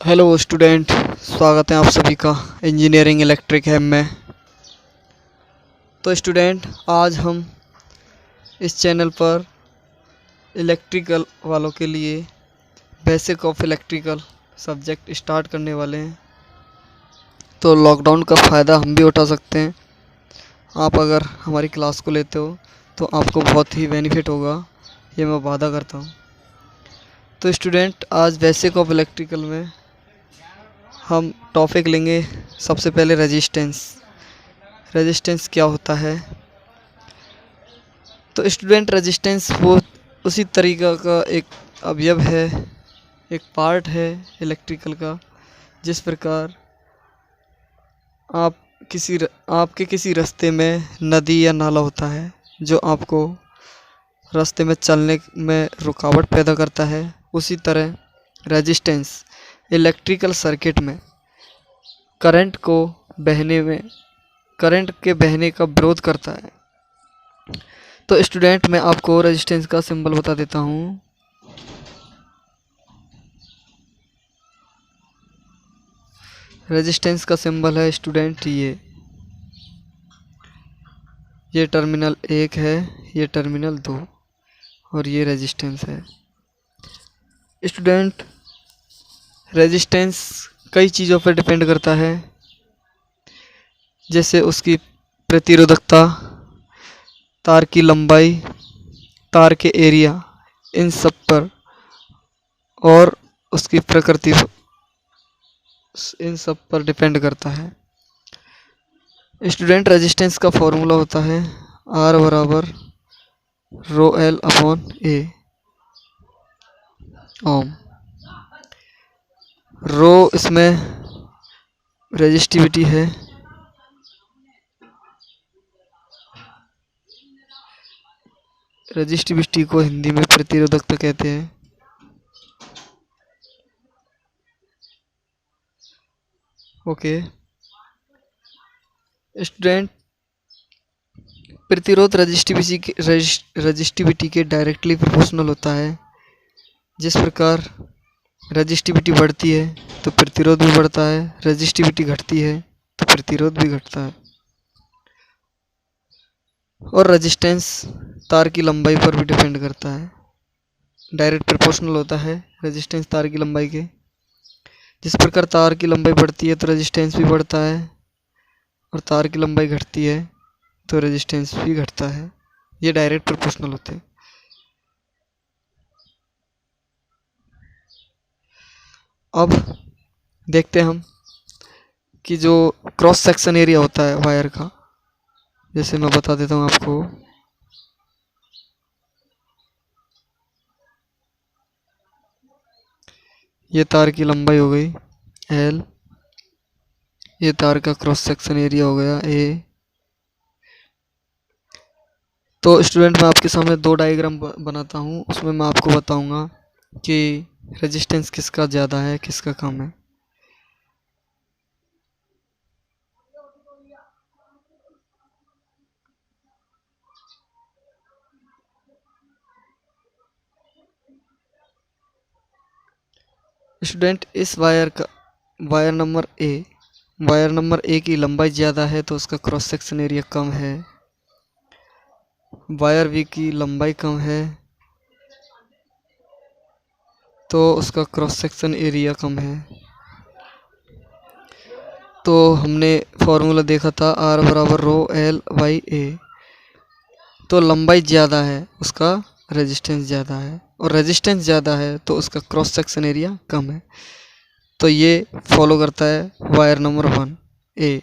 Hello student, स्वागत है आप सभी का इंजीनियरिंग इलेक्ट्रिक हैम में। तो स्टूडेंट, आज हम इस चैनल पर इलेक्ट्रिकल वालों के लिए basic of electrical subject start करने वाले हैं। तो लॉकडाउन का फ़ायदा हम भी उठा सकते हैं। आप अगर हमारी क्लास को लेते हो तो आपको बहुत ही बेनिफिट होगा, ये मैं वादा करता हूँ। तो स्टूडेंट, आज बेसिक ऑफ इलेक्ट्रिकल में हम टॉपिक लेंगे सबसे पहले रेजिस्टेंस। रेजिस्टेंस क्या होता है? तो स्टूडेंट, रेजिस्टेंस वो उसी तरीका का एक अवयव है, एक पार्ट है इलेक्ट्रिकल का। जिस प्रकार आपके किसी रास्ते में नदी या नाला होता है जो आपको रास्ते में चलने में रुकावट पैदा करता है, उसी तरह रेजिस्टेंस इलेक्ट्रिकल सर्किट में करंट के बहने का विरोध करता है। तो स्टूडेंट, मैं आपको रेजिस्टेंस का सिंबल बता देता हूँ। रेजिस्टेंस का सिंबल है स्टूडेंट ये टर्मिनल 1 है, ये टर्मिनल 2 और ये रेजिस्टेंस है। स्टूडेंट, रेजिस्टेंस कई चीज़ों पर डिपेंड करता है, जैसे उसकी प्रतिरोधकता, तार की लंबाई, तार के एरिया, इन सब पर, और उसकी प्रकृति, इन सब पर डिपेंड करता है। स्टूडेंट, रेजिस्टेंस का फॉर्मूला होता है R बराबर रो एल अपॉन ए ओम। रो इसमें रेजिस्टिविटी है, रेजिस्टिविटी को हिंदी में प्रतिरोधकता कहते हैं। ओके स्टूडेंट, प्रतिरोध रजिस्टिविटी के डायरेक्टली प्रोपोर्शनल होता है। जिस प्रकार रजिस्टिविटी बढ़ती है तो प्रतिरोध भी बढ़ता है, रजिस्टिविटी घटती है तो प्रतिरोध भी घटता है। और रेजिस्टेंस तार की लंबाई पर भी डिपेंड करता है, डायरेक्ट प्रोपोर्शनल होता है रेजिस्टेंस तार की लंबाई के। जिस प्रकार तार की लंबाई बढ़ती है तो रेजिस्टेंस भी बढ़ता है, और तार की लंबाई घटती है तो रेजिस्टेंस भी घटता है। ये डायरेक्ट प्रोपोर्शनल होते हैं। अब देखते हैं हम कि जो क्रॉस सेक्शन एरिया होता है वायर का, जैसे मैं बता देता हूँ आपको। ये तार की लंबाई हो गई L, ये तार का क्रॉस सेक्शन एरिया हो गया A। तो स्टूडेंट, मैं आपके सामने दो डायग्राम बनाता हूँ, उसमें मैं आपको बताऊंगा कि रेजिस्टेंस किसका ज़्यादा है, किसका कम है। स्टूडेंट, इस वायर नंबर ए की लंबाई ज़्यादा है तो उसका क्रॉस सेक्शन एरिया कम है। वायर बी की लंबाई कम है तो उसका क्रॉस सेक्शन एरिया कम है। तो हमने फॉर्मूला देखा था R बराबर रो एल बाई ए। तो लंबाई ज़्यादा है, उसका रेजिस्टेंस ज़्यादा है, और रेजिस्टेंस ज़्यादा है तो उसका क्रॉस सेक्शन एरिया कम है। तो ये फॉलो करता है wire number 1 A.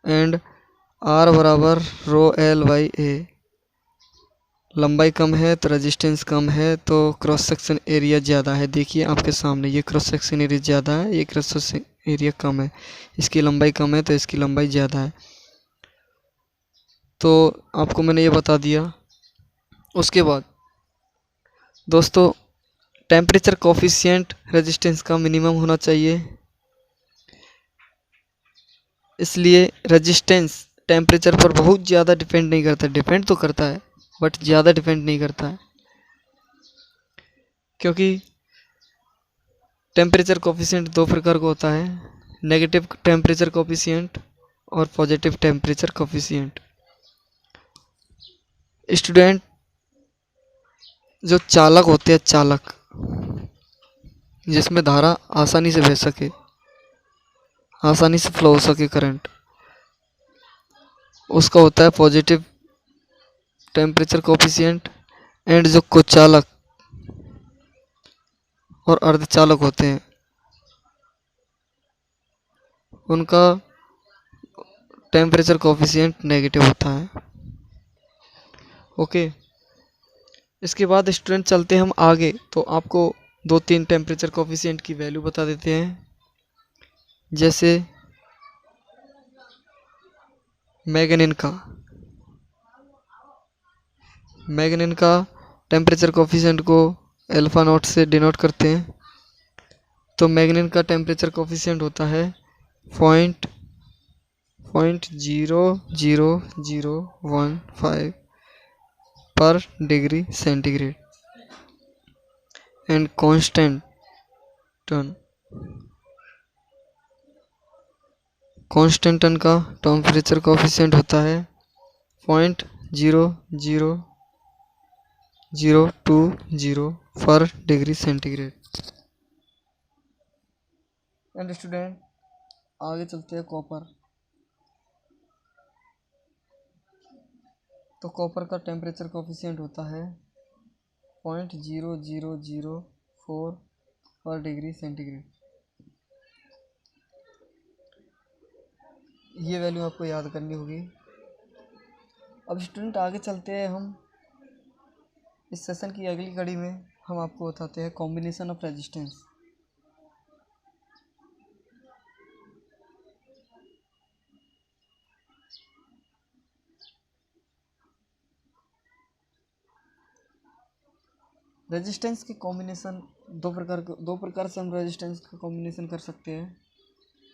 And R बराबर रो एल बाई ए, लंबाई कम है तो रेजिस्टेंस कम है तो क्रॉस सेक्शन एरिया ज़्यादा है। देखिए आपके सामने, ये क्रॉस सेक्शन एरिया ज़्यादा है, ये क्रॉस सेक्शन एरिया कम है। इसकी लंबाई कम है तो इसकी लंबाई ज़्यादा है। तो आपको मैंने ये बता दिया। उसके बाद दोस्तों, टेम्परेचर कोफिशिएंट रेजिस्टेंस का मिनिमम होना चाहिए। इसलिए रेजिस्टेंस टेम्परेचर पर बहुत ज़्यादा डिपेंड नहीं करता, डिपेंड तो करता है बट ज़्यादा डिपेंड नहीं करता है, क्योंकि टेम्परेचर कोफिशिएंट दो प्रकार का होता है, नेगेटिव टेम्परेचर कोफिशिएंट और पॉजिटिव टेम्परेचर कोफिशिएंट। स्टूडेंट, जो चालक होते हैं, चालक जिसमें धारा आसानी से बह सके, आसानी से फ्लो हो सके करंट, उसका होता है पॉजिटिव टेम्परेचर कोफिशिएंट। एंड जो कुचालक और अर्धचालक होते हैं उनका टेम्परेचर कोफिशिएंट नेगेटिव होता है। ओके, इसके बाद स्टूडेंट चलते हैं हम आगे, तो आपको दो तीन टेम्परेचर कोफिशिएंट की वैल्यू बता देते हैं। जैसे मैग्नीन का टेम्परेचर कोफिशिएंट को अल्फा नॉट से डिनोट करते हैं। तो मैग्नीन का टेम्परेचर कोफिशिएंट होता है 0.000015 पर डिग्री सेंटीग्रेड। एंड कॉन्स्टेंटन का टेम्परेचर कोफिशिएंट होता है 0.00020 पर डिग्री सेंटीग्रेड। एंड स्टूडेंट, आगे चलते हैं कॉपर। तो कॉपर का टेम्परेचर कोफिशिएंट होता है 0.0004 पर डिग्री सेंटीग्रेड। ये वैल्यू आपको याद करनी होगी। अब स्टूडेंट आगे चलते हैं हम इस सेशन की अगली कड़ी में। हम आपको बताते हैं कॉम्बिनेशन ऑफ रेजिस्टेंस। रेजिस्टेंस के कॉम्बिनेशन दो प्रकार से हम रेजिस्टेंस का कॉम्बिनेशन कर सकते हैं,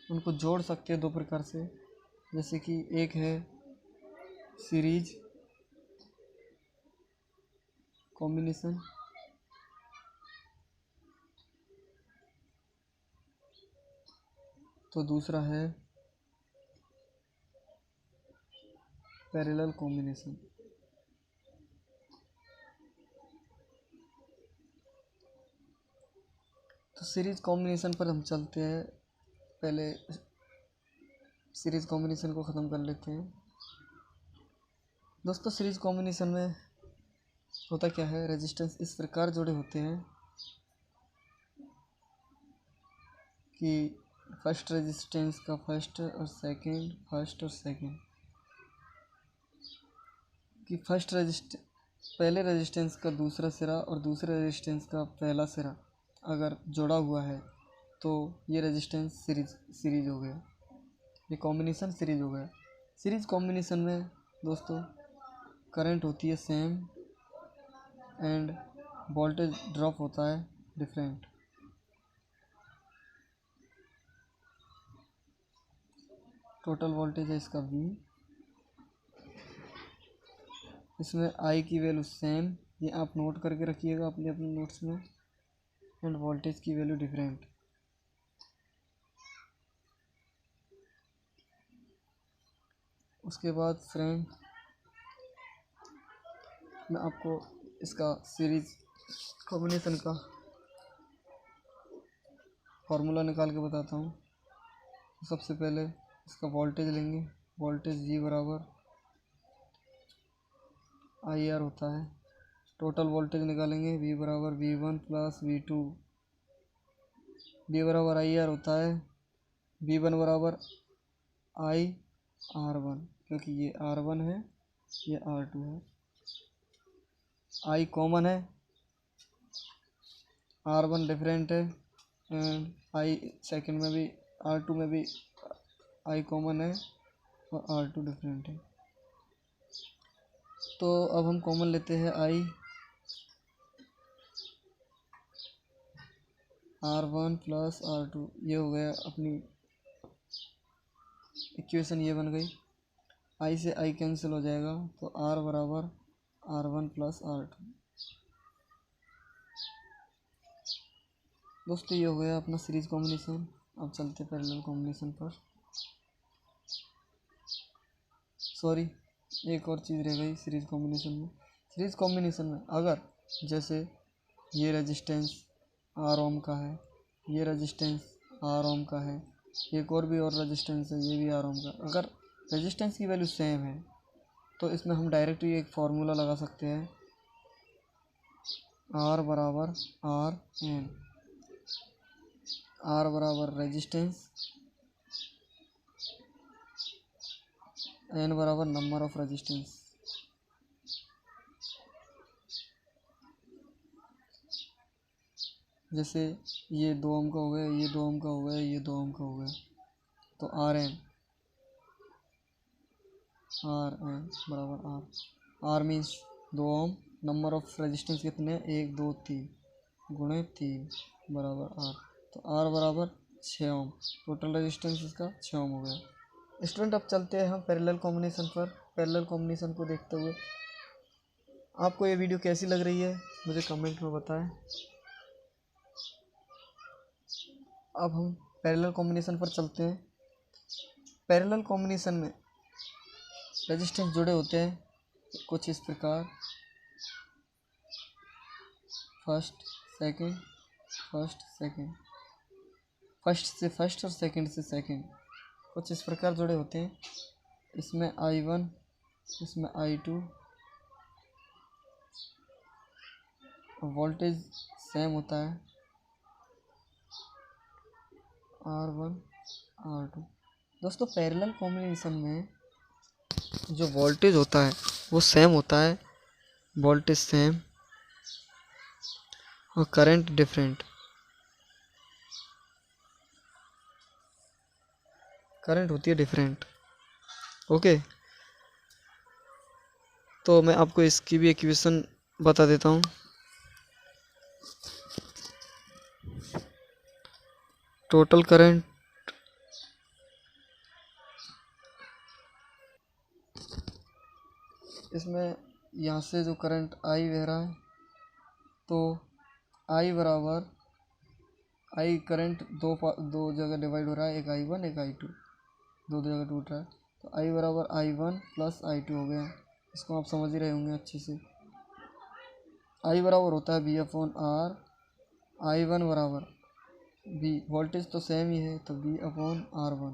उनको जोड़ सकते हैं दो प्रकार से। जैसे कि एक है सीरीज कॉम्बिनेशन, तो दूसरा है पैरेलल कॉम्बिनेशन। तो सीरीज कॉम्बिनेशन पर हम चलते हैं। पहले सीरीज कॉम्बिनेशन को ख़त्म कर लेते हैं। दोस्तों, सीरीज कॉम्बिनेशन में होता क्या है, रेजिस्टेंस इस प्रकार जुड़े होते हैं कि फर्स्ट रेजिस्टेंस का फर्स्ट और सेकंड, फर्स्ट और सेकंड कि पहले रेजिस्टेंस का दूसरा सिरा और दूसरे रेजिस्टेंस का पहला सिरा अगर जुड़ा हुआ है तो ये रेजिस्टेंस सीरीज हो गया, ये कॉम्बिनेशन सीरीज हो गया। सीरीज कॉम्बिनेशन में दोस्तों करंट होती है सेम एंड वोल्टेज ड्रॉप होता है डिफरेंट। टोटल वोल्टेज है इसका V, इसमें I की वैल्यू सेम, ये आप नोट करके रखिएगा अपने अपने नोट्स में। एंड वोल्टेज की वैल्यू डिफरेंट। उसके बाद फ्रेंड, मैं आपको इसका सीरीज कॉम्बिनेशन का फार्मूला निकाल के बताता हूँ। सबसे पहले इसका वोल्टेज लेंगे, वोल्टेज V बराबर IR होता है। टोटल वोल्टेज निकालेंगे, V बराबर V1 प्लस V2, V बराबर IR होता है V1 बराबर IR1, क्योंकि ये R1 है, ये R2 है। I कॉमन है, R1 डिफरेंट है एंड I सेकंड में भी, R2 में भी I कॉमन है और R2 डिफरेंट है। तो अब हम कॉमन लेते हैं I, R1 प्लस R2, ये हो गया अपनी इक्वेशन, ये बन गई। I से I कैंसिल हो जाएगा तो R बराबर R1 प्लस R2। दोस्तों ये हो गया अपना सीरीज कॉम्बिनेशन। अब चलते पैरेलल कॉम्बिनेशन पर। सॉरी, एक और चीज़ रह गई सीरीज कॉम्बिनेशन में। सीरीज कॉम्बिनेशन में अगर जैसे ये रेजिस्टेंस आर ओम का है, ये रेजिस्टेंस आर ओम का है, एक और भी और रेजिस्टेंस है, ये भी आर ओम का। अगर रेजिस्टेंस की वैल्यू सेम है तो इसमें हम डायरेक्टली एक फार्मूला लगा सकते हैं, आर बराबर आर एन। आर बराबर रेजिस्टेंस, एन बराबर नंबर ऑफ रेजिस्टेंस। जैसे ये 2 ओम का हो गया, ये 2 ओम का हो गया, ये 2 ओम का हो गया, तो आर एन बराबर R means 2 ohm. Number of resistance कितने हैं, 1 2 3 गुणे 3 बराबर आर। तो आर बराबर 6 ओम। टोटल रेजिस्टेंस इसका 6 ओम हो गया। स्टूडेंट अब चलते हैं हम पैरेलल कॉम्बिनेशन पर। पैरेलल कॉम्बिनेशन को देखते हुए आपको ये वीडियो कैसी लग रही है मुझे कमेंट में बताएं। अब हम पैरेलल कॉम्बिनेशन पर चलते हैं। पैरेलल कॉम्बिनेशन में रेजिस्टेंस जुड़े होते हैं कुछ इस प्रकार, first second, first second, first से फर्स्ट और सेकंड से सेकंड, कुछ इस प्रकार जुड़े होते हैं। इसमें I1, इसमें I2, वोल्टेज सेम होता है R1 R2। दोस्तों पैरेलल कॉम्बिनेशन में जो वोल्टेज होता है वो सेम होता है, वोल्टेज सेम और करंट डिफरेंट। करंट होती है डिफरेंट। ओके, तो मैं आपको इसकी भी इक्वेशन बता देता हूँ। टोटल करंट इसमें यहाँ से जो करंट आई बह रहा है तो आई बराबर आई करंट दो जगह डिवाइड हो रहा है, एक I1 एक I2, दो जगह टूट रहा है। तो आई बराबर I1 प्लस I2 हो गया। इसको आप समझ ही रहे होंगे अच्छे से। आई बराबर होता है V/R। I1 बराबर V, वोल्टेज तो सेम ही है तो V/R1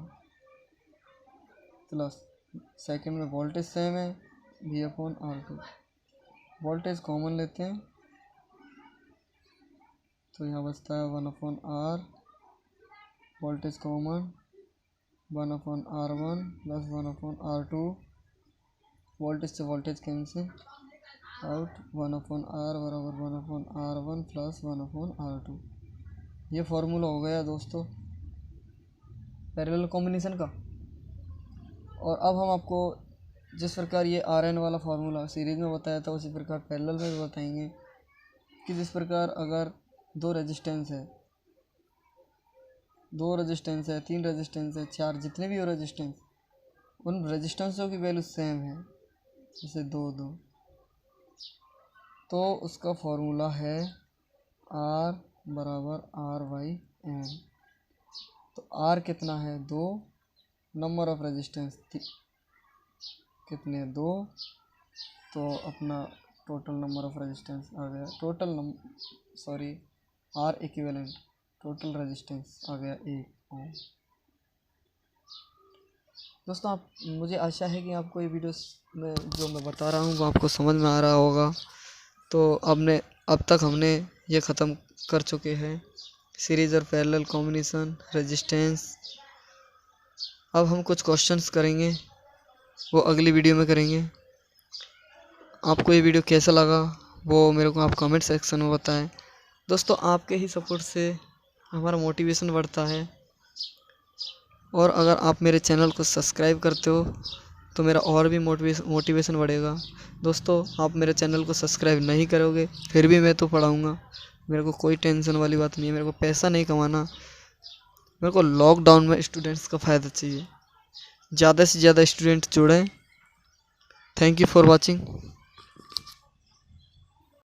प्लस सेकंड में वोल्टेज सेम है V/R2। वोल्टेज कॉमन लेते हैं तो यहाँ बचता है 1/R, voltage common 1/R1 plus 1/R2। Voltage से वोल्टेज कैंसिल आउट, 1/R बराबर 1/R1 प्लस 1/R2। ये फार्मूला हो गया दोस्तों पैरेलल कॉम्बिनेशन का। और अब हम आपको जिस प्रकार ये Rn वाला फार्मूला सीरीज में बताया था उसी प्रकार पैरेलल में भी बताएंगे कि जिस प्रकार अगर दो रेजिस्टेंस है, तीन रेजिस्टेंस है, चार, जितने भी हो रेजिस्टेंस, उन रेजिस्टेंसों की वैल्यू सेम है, जैसे 2 2, तो उसका फॉर्मूला है R बराबर R/N। तो R कितना है 2, नंबर ऑफ रेजिस्टेंस कितने 2, तो अपना टोटल नंबर ऑफ रेजिस्टेंस आ गया, R इक्विवेलेंट टोटल रेजिस्टेंस आ गया 1 ओम। दोस्तों आप, मुझे आशा है कि आपको ये वीडियो में जो मैं बता रहा हूँ वो आपको समझ में आ रहा होगा। तो अब तक हमने ये ख़त्म कर चुके हैं सीरीज़ और पैरेलल कॉम्बिनेशन, रेजिस्टेंस। अब हम कुछ क्वेश्चंस करेंगे, वो अगली वीडियो में करेंगे। आपको ये वीडियो कैसा लगा वो मेरे को आप कमेंट सेक्शन में बताएं। दोस्तों आपके ही सपोर्ट से हमारा मोटिवेशन बढ़ता है, और अगर आप मेरे चैनल को सब्सक्राइब करते हो तो मेरा और भी मोटिवेशन बढ़ेगा। दोस्तों आप मेरे चैनल को सब्सक्राइब नहीं करोगे फिर भी मैं तो पढ़ाऊँगा, मेरे को कोई टेंशन वाली बात नहीं है। मेरे को पैसा नहीं कमाना, मेरे को लॉकडाउन में स्टूडेंट्स का फ़ायदा चाहिए। ज़्यादा से ज़्यादा स्टूडेंट जुड़ें। Thank you for watching.